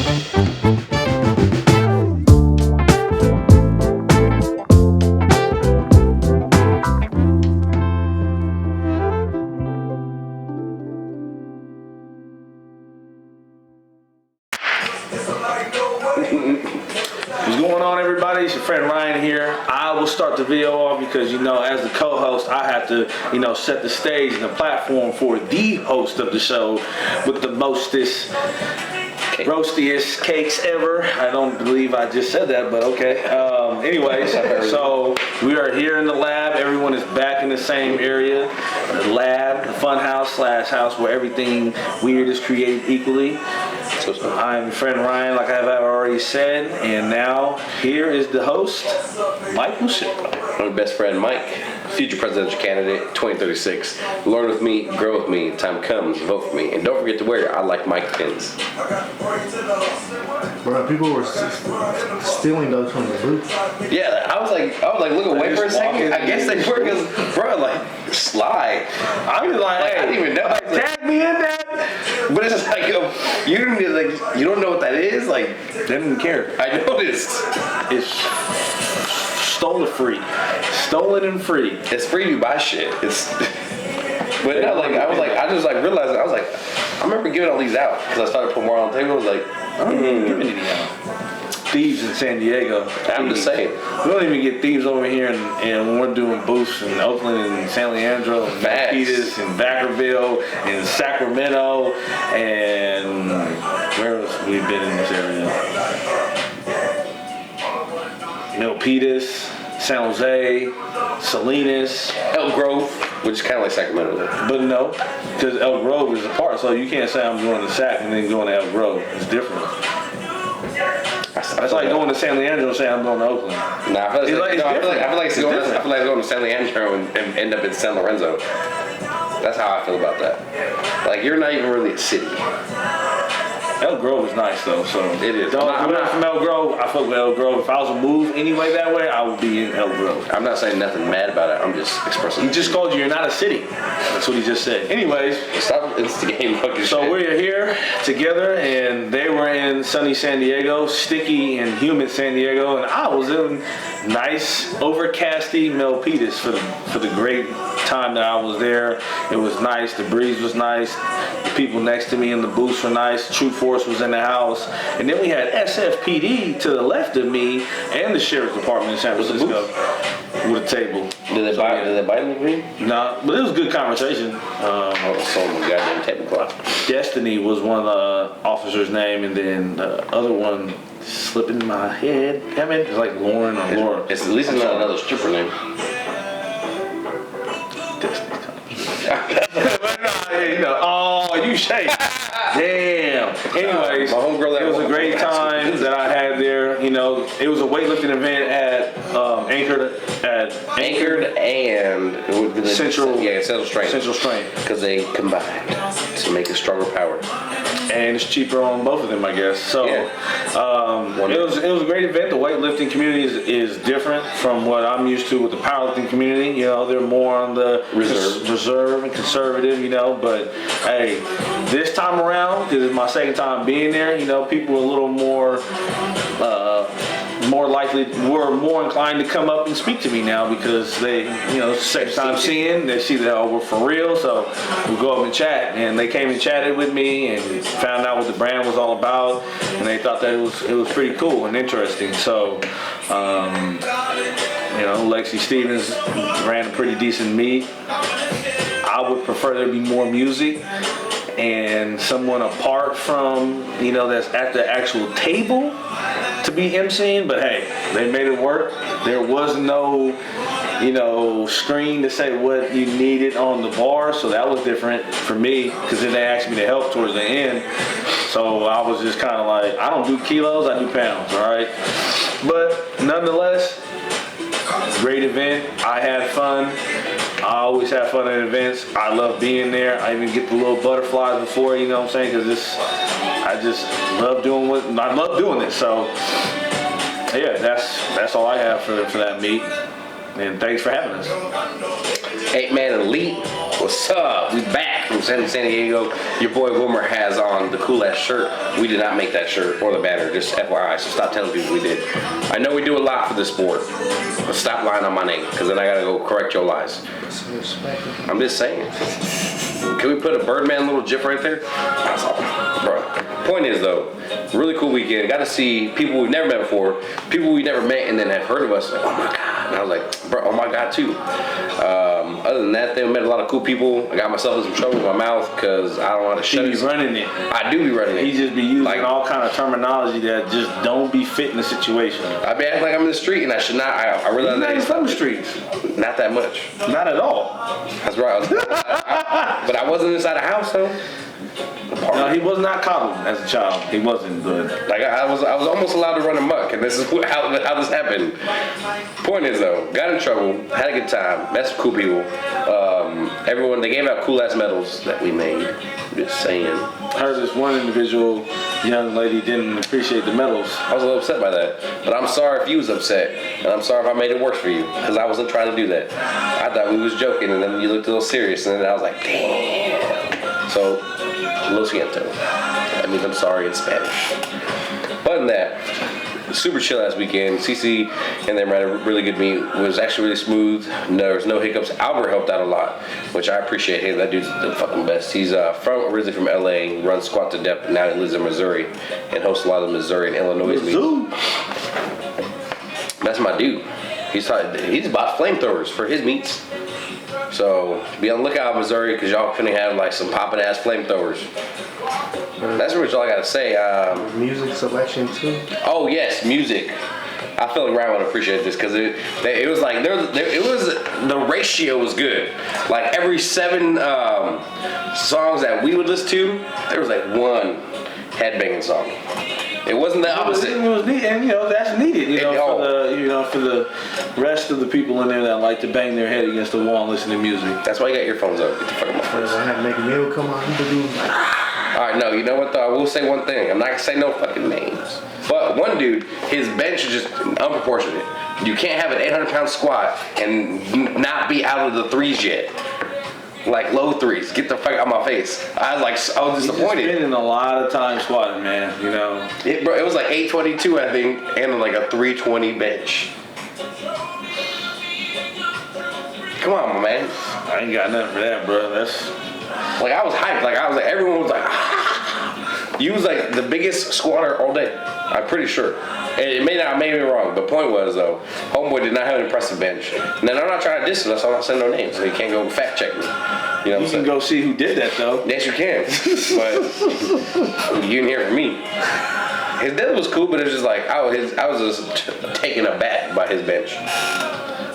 What's going on, everybody? It's your friend Ryan here. I will start the video off because, as the co-host, I have to, set the stage and the platform for the host of the show with the mostest, roastiest cakes ever. I don't believe I just said that, but okay. Anyways, so we are here in the lab. Everyone is back in the same area. The lab, the fun house / house where everything weird is created equally. I'm your friend Ryan, like I've already said, and now here is the host, Mike Lucic. My best friend Mike, future presidential candidate, 2036. Learn with me, grow with me. Time comes, vote for me, and don't forget to wear your I Like Mike pins. Bro, people were stealing those from the booth. Yeah, I was like, look away for a second. I guess they were, because, bro, like, sly. I was like, hey, I didn't even know. Tag me in that. But it's just like, you don't know what that is. Like, They didn't care. I noticed. It's stolen and free. It's free to buy shit. It's. But no, I just realized it. I was like, I remember giving all these out because I started putting more on the table. I was like, I don't even give any out. Thieves in San Diego. I'm just saying. We don't even get thieves over here, and when we're doing booths in Oakland and San Leandro and Milpitas and Vacaville and Sacramento and where else we've been in this area? Milpitas, San Jose, Salinas, Elk Grove, which is kind of like Sacramento. But no, because Elk Grove is apart, so you can't say I'm going to Sac and then going to Elk Grove. It's different. That's like going to San Leandro and saying I'm going to Oakland. Nah, I feel like going to San Leandro and end up in San Lorenzo. That's how I feel about that. Like, you're not even really a city. Elk Grove is nice though, so it is. I'm not from Elk Grove. I fuck with Elk Grove. If I was to move anyway that way, I would be in Elk Grove. I'm not saying nothing mad about it. I'm just expressing. He just called you. You're not a city. That's what he just said. Anyways, stop instigating fucking shit. So we're here together, and they were in sunny San Diego, sticky and humid San Diego, and I was in nice, overcasty Milpitas for the great time that I was there. It was nice. The breeze was nice. The people next to me in the booths were nice. True Force was in the house, and then we had SFPD to the left of me and the sheriff's department in San Francisco with a table. Did they bite me? Nah, but it was a good conversation. Someone goddamn tablecloth. Destiny was one of the officers' name, and then the other one slipped in my head. Damn it, it's like Lauren or Laura. It's at least not another stripper name. Destiny. Oh, you shake. Damn. Anyways, my homegirl, it was a great time that I had there. It was a weightlifting event at Anchored and Central Strength. Central Strength. Because they combined to make a stronger power. And it's cheaper on both of them, I guess. So yeah. It was a great event. The weightlifting community is different from what I'm used to with the powerlifting community. They're more on the reserve and conservative. But hey, this time around, because it's my second time being there, people are a little more more inclined to come up and speak to me now because they, second time seeing, they see that we're for real, so we go up and chat, and they came and chatted with me and found out what the brand was all about, and they thought that it was pretty cool and interesting. So, Lexi Stevens ran a pretty decent meet. I would prefer there be more music and someone apart from, that's at the actual table to be emceeing, but hey, they made it work. There was no, screen to say what you needed on the bar, so that was different for me, because then they asked me to help towards the end, so I was just kind of like, I don't do kilos, I do pounds, all right? But nonetheless, great event. I had fun. I always have fun at events. I love being there. I even get the little butterflies before, you know what I'm saying? Because I just love doing it. So, yeah, that's all I have for that meet. And thanks for having us. 8-man elite. What's up? We back from San Diego. Your boy Wilmer has on the cool ass shirt. We did not make that shirt or the banner, just FYI, so stop telling people we did. I know we do a lot for this sport, but stop lying on my name, because then I gotta go correct your lies. I'm just saying. Can we put a Birdman little gif right there? That's all. Bro. Point is though, really cool weekend. Got to see people we've never met before, people we never met and then have heard of us. Like, oh my God. And I was like, bro, oh my God too. Other than that, they met a lot of cool people. I got myself in some trouble with my mouth because I don't want to shut it. He be running it. I do be running it. He just be using like, all kind of terminology that just don't be fit in the situation. I be acting like I'm in the street and I should not. I realize He's not that even from the streets. Not that much. Not at all. That's right. But I wasn't inside the house though. No, he was not coddled as a child. He wasn't good. Like I was almost allowed to run amok, and this is how this happened. Point is though, got in trouble, had a good time, met some cool people. Everyone, they gave out cool ass medals that we made. Just saying. I heard this one individual, young lady, didn't appreciate the medals. I was a little upset by that, but I'm sorry if you was upset, and I'm sorry if I made it worse for you, because I wasn't trying to do that. I thought we was joking, and then you looked a little serious, and then I was like, damn. So. Lo siento. That means I'm sorry in Spanish. Other than that, super chill ass weekend. CC and them ran a really good meet. It was actually really smooth. There was no hiccups. Albert helped out a lot, which I appreciate. Hey, that dude's the fucking best. He's originally from LA, runs Squat to Depth, and now he lives in Missouri and hosts a lot of Missouri and Illinois meets. That's my dude. He's bought flamethrowers for his meets. So be on the lookout, Missouri, because y'all finna have like some poppin' ass flamethrowers. That's pretty much all I gotta say. Music selection too. Oh yes, music. I feel like Ryan would appreciate this because it was like the ratio was good. Like every 7 songs that we would listen to, there was like one headbanging song. It wasn't the opposite. It was neat, and that's needed. For the rest of the people in there that like to bang their head against the wall and listen to music. That's why you got earphones up. Get the fuck out of my face. I had to make a meal come on. All right, no, you know what though? I will say one thing. I'm not gonna say no fucking names. But one dude, his bench is just unproportionate. You can't have an 800-pound squat and not be out of the threes yet. Like low threes. Get the fuck out of my face. I was disappointed. He's spending a lot of time squatting, man. It was like 822, I think, and like a 320 bench. Come on, my man. I ain't got nothing for that, bro. That's like I was hyped. Like I was like, everyone was like, ah. You was like the biggest squatter all day. I'm pretty sure. And it may be wrong, but point was though, homeboy did not have an impressive bench. And then I'm not trying to diss him, so I'm not saying no names, so you can't go fact check me. You know what I'm saying? You can go see who did that though. Yes, you can. But you didn't hear from me. His death was cool, but it was just like I was just taken aback by his bench.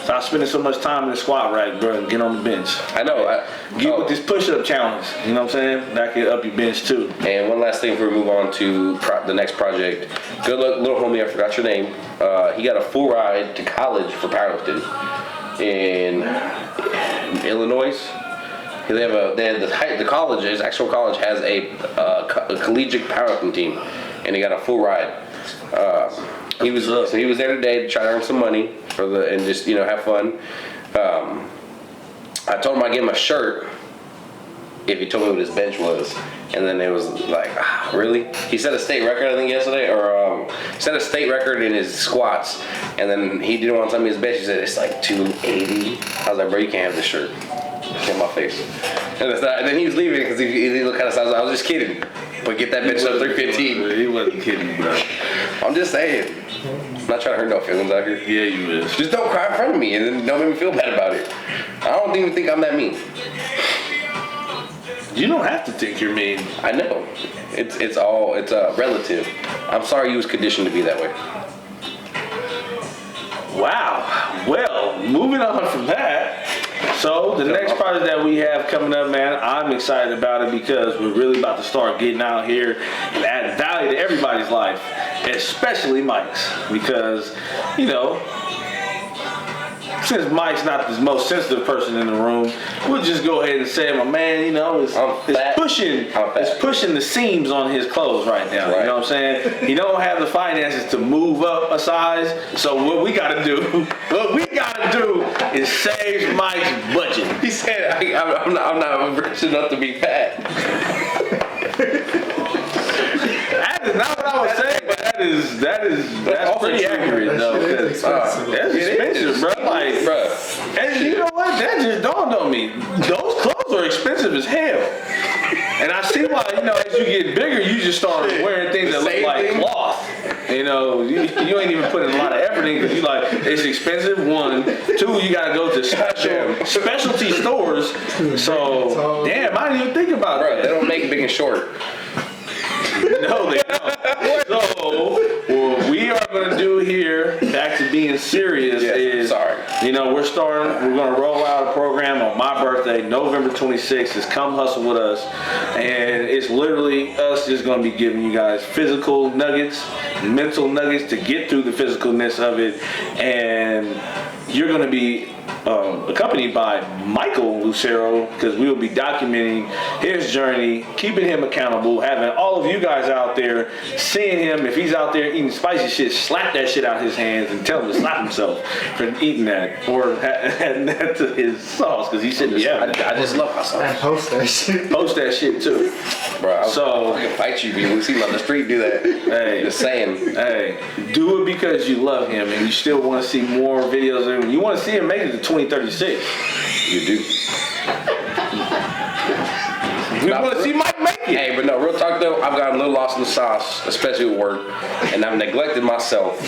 Stop spending so much time in the squat rack, bro, and get on the bench. I know. Get with this push-up challenge. You know what I'm saying? That can up your bench too. And one last thing before we move on to the next project. Good luck, little homie. I forgot your name. He got a full ride to college for powerlifting in Illinois. The college, his actual college, has a collegiate powerlifting team, and he got a full ride. He was there today to try to earn some money and just have fun. I told him I'd give him a shirt if he told me what his bench was, and then it was like, really? He set a state record I think yesterday, or set a state record in his squats, and then he didn't want to tell me his bench. He said it's like 280. I was like, bro, you can't have this shirt. Get my face. And then he was leaving because he looked kind of size. I was just kidding. But get that bench up 315. He wasn't kidding, bro. I'm just saying. I'm not trying to hurt no feelings out here. Yeah, you is. Just don't cry in front of me and then don't make me feel bad about it. I don't even think I'm that mean. You don't have to think you're mean. I know. It's relative. I'm sorry you was conditioned to be that way. Wow. Well, moving on from that. So the next project that we have coming up, man, I'm excited about it because we're really about to start getting out here and add value to everybody's life, especially Mike's, because, since Mike's not the most sensitive person in the room, we'll just go ahead and say, my man, it's pushing the seams on his clothes right now. Right. You know what I'm saying? He don't have the finances to move up a size. So what we gotta do gotta do is save Mike's budget. He said, I'm not rich enough to be fat. That is not what I was saying, but that's pretty accurate though. That's expensive, bro. Like, and you know what? That just dawned on me. Those clothes are expensive as hell. And I see why, as you get bigger, you just start wearing things that look like cloth. You ain't even putting a lot of effort in because you like, it's expensive, one. Two, you gotta go to specialty stores. So, damn, I didn't even think about that. They don't make big and short. No, they don't. So, what we are going to do here, back to being serious, is, we're going to roll out a program on my birthday, November 26th. Is Come Hustle With Us. And it's literally us just going to be giving you guys physical nuggets, mental nuggets to get through the physicalness of it. And you're going to be accompanied by Michael Lucero, because we will be documenting his journey, keeping him accountable, having all of you guys out there seeing him. If he's out there eating spicy shit, slap that shit out his hands and tell him to slap himself for eating that, or adding that to his sauce, because he shouldn't be having that. I just love my sauce. And post that shit. Post that shit too. Bro, I can fight you, people. We see him on the street do that. Hey, just saying. Hey, do it because you love him and you still want to see more videos of him. You want to see him make it to 2036. You do. We want to see Mike make it. Hey, but no, real talk though, I've gotten a little lost in the sauce, especially with work, and I've neglected myself,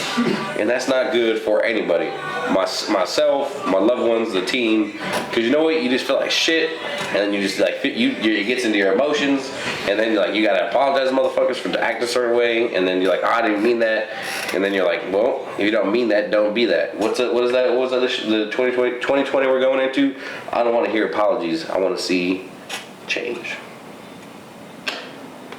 and that's not good for anybody. Myself, my loved ones, the team, because you know what, you just feel like shit, and then you just like it gets into your emotions, and then you're like, you gotta apologize to motherfuckers for acting a certain way, and then you're like, oh, I didn't mean that, and then you're like, well, if you don't mean that, don't be that. What is that? What was that? The 2020 we're going into? I don't want to hear apologies. I want to see change.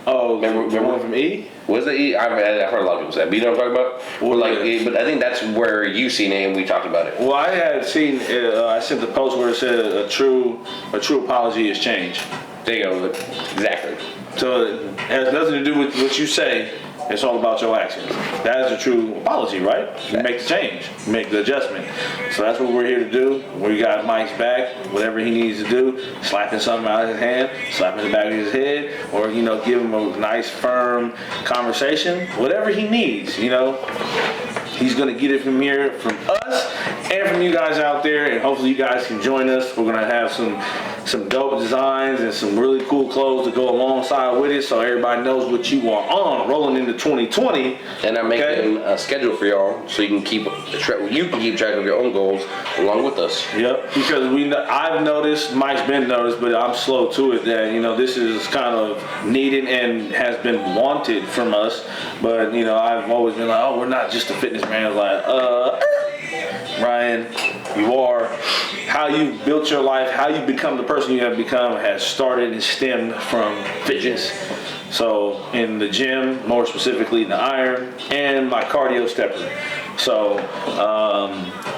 Oh, remember one from E? Was it E? I've heard a lot of people say that, but you know what I'm talking about? Well, but I think that's where you seen it and we talked about it. Well, I had seen, I sent the post where it said a true apology is change. There you go. Exactly. So it has nothing to do with what you say. It's all about your actions. That is a true apology, right? You make the change, you make the adjustment. So that's what we're here to do. We got Mike's back, whatever he needs to do, slapping something out of his hand, slapping the back of his head, or give him a nice firm conversation, whatever he needs, He's gonna get it from here, from us, and from you guys out there, and hopefully you guys can join us. We're gonna have some dope designs and some really cool clothes to go alongside with it, so everybody knows what you are on rolling into 2020. And I'm making a schedule for y'all, so you can keep track of your own goals along with us. Yep, because I've noticed, Mike's been noticed, but I'm slow to it, that this is kind of needed and has been wanted from us. But I've always been like, oh, we're not just a fitness man. Like, Ryan, you are. How you built your life, how you become the person you have become, has started and stemmed from fitness. So in the gym, more specifically the iron, and my cardio stepper. So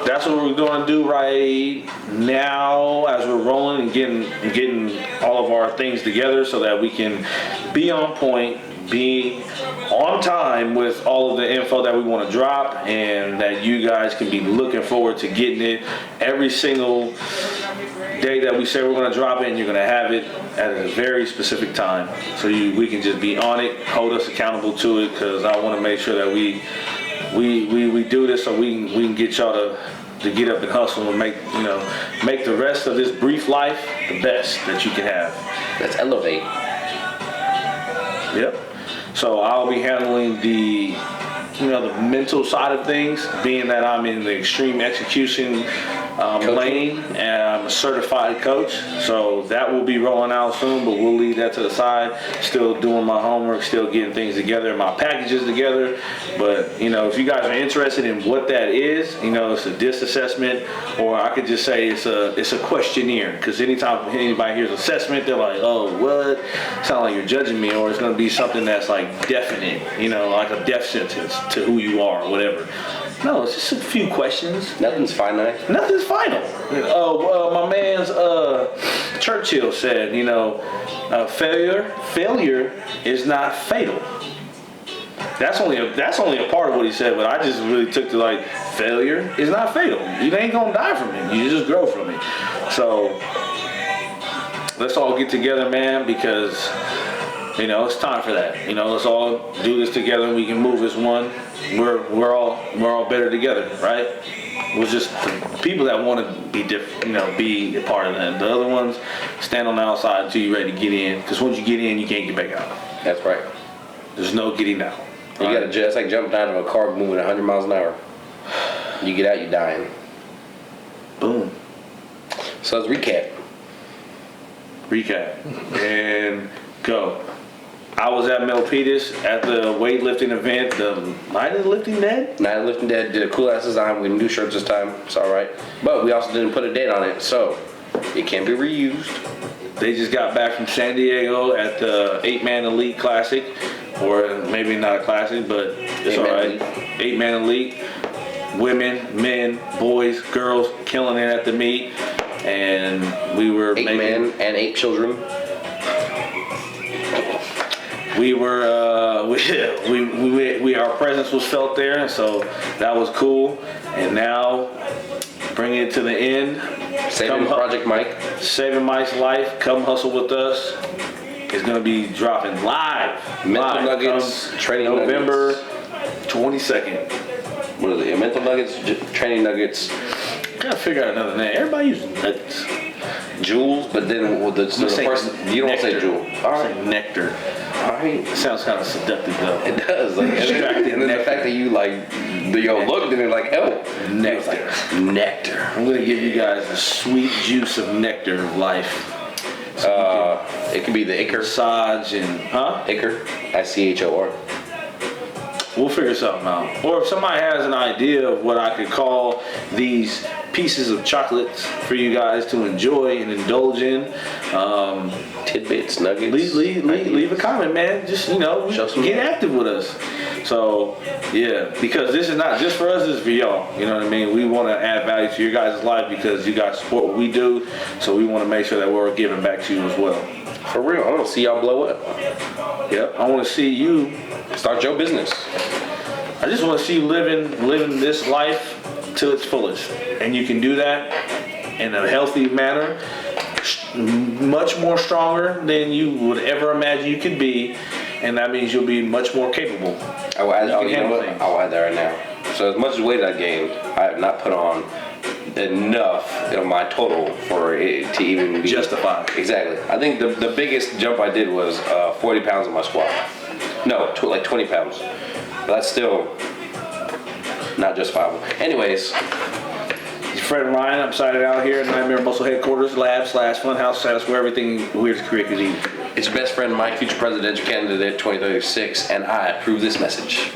that's what we're going to do right now as we're rolling and getting all of our things together so that we can be on point, be on time with all of the info that we want to drop, and that you guys can be looking forward to getting it every single day that we say we're going to drop it, and you're going to have it at a very specific time, so we can just be on it, hold us accountable to it, because I want to make sure that we do this so we can get y'all to get up and hustle and make the rest of this brief life the best that you can have. Let's elevate. Yep. So I'll be handling the mental side of things, being that I'm in the extreme execution lane, and I'm a certified coach. So that will be rolling out soon, but we'll leave that to the side. Still doing my homework, still getting things together, my packages together. But if you guys are interested in what that is, it's a DISC assessment, or I could just say it's a questionnaire. Because anytime anybody hears assessment, they're like, oh, what? Sound like you're judging me, or it's going to be something that's like definite, like a death sentence to who you are or whatever. No, it's just a few questions. Nothing's finite. Nothing's final. My man's Churchill said, failure is not fatal. That's only a part of what he said, but I just really took to like failure is not fatal. You ain't gonna die from it. You just grow from it. So let's all get together, man, because it's time for that. Let's all do this together and we can move as one. We're all better together, right? We're just the people that want to be different, be a part of that. The other ones stand on the outside until you're ready to get in, because once you get in, you can't get back out. That's right. There's no getting out. You gotta just like jumping out of a car moving 100 miles an hour. You get out, you're dying. Boom. So let's recap. And go. I was at Milpitas at the weightlifting event, the Night of the Lifting Dead. Night of the Lifting Dead did a cool ass design. We didn't do shirts this time. It's all right. But we also didn't put a date on it, so it can be reused. They just got back from San Diego at the 8-Man Elite Classic, or maybe not a classic, but it's all right. 8-Man Elite, women, men, boys, girls, killing it at the meet, and we were 8 men and 8 children. We were our presence was felt there, and so that was cool. And now bringing it to the end. Saving Project Mike. Saving Mike's life. Come hustle with us. It's gonna be dropping live. Mental Nuggets training November nuggets. 22nd. What is it? Mental Nuggets, training nuggets. Gotta figure out another name. Everybody uses nuggets. Jewels, but then the person you don't want to say jewel. All right, nectar. All right. It sounds kind of seductive though. It does. Like, and then the fact that you like, looked and they're like, oh, nectar. Like, nectar. I'm gonna give you guys the sweet juice of nectar of life. It could be the Ichor. Massage and Ichor. ICHOR. We'll figure something out. Or if somebody has an idea of what I could call these pieces of chocolates for you guys to enjoy and indulge in, tidbits, nuggets. leave a comment, man. Just get active with us. So yeah, because this is not just for us, this is for y'all. You know what I mean? We want to add value to your guys' life because you guys support what we do. So we want to make sure that we're giving back to you as well. For real, I want to see y'all blow up. Yep, I want to see you start your business. I just want to see you living this life to its fullest, and you can do that in a healthy manner, much more stronger than you would ever imagine you could be, and that means you'll be much more capable. I'll add that right now. So as much weight I gained, I have not put on enough of my total for it to even be justified. Exactly. I think the biggest jump I did was 40 pounds on my squat. No, like 20 pounds. But that's still not justifiable. Anyways. Your friend Ryan, I'm signing out here at Nightmare Muscle Headquarters, lab/funhouse, where everything weird is created. It's your best friend Mike, future presidential candidate 2036, and I approve this message.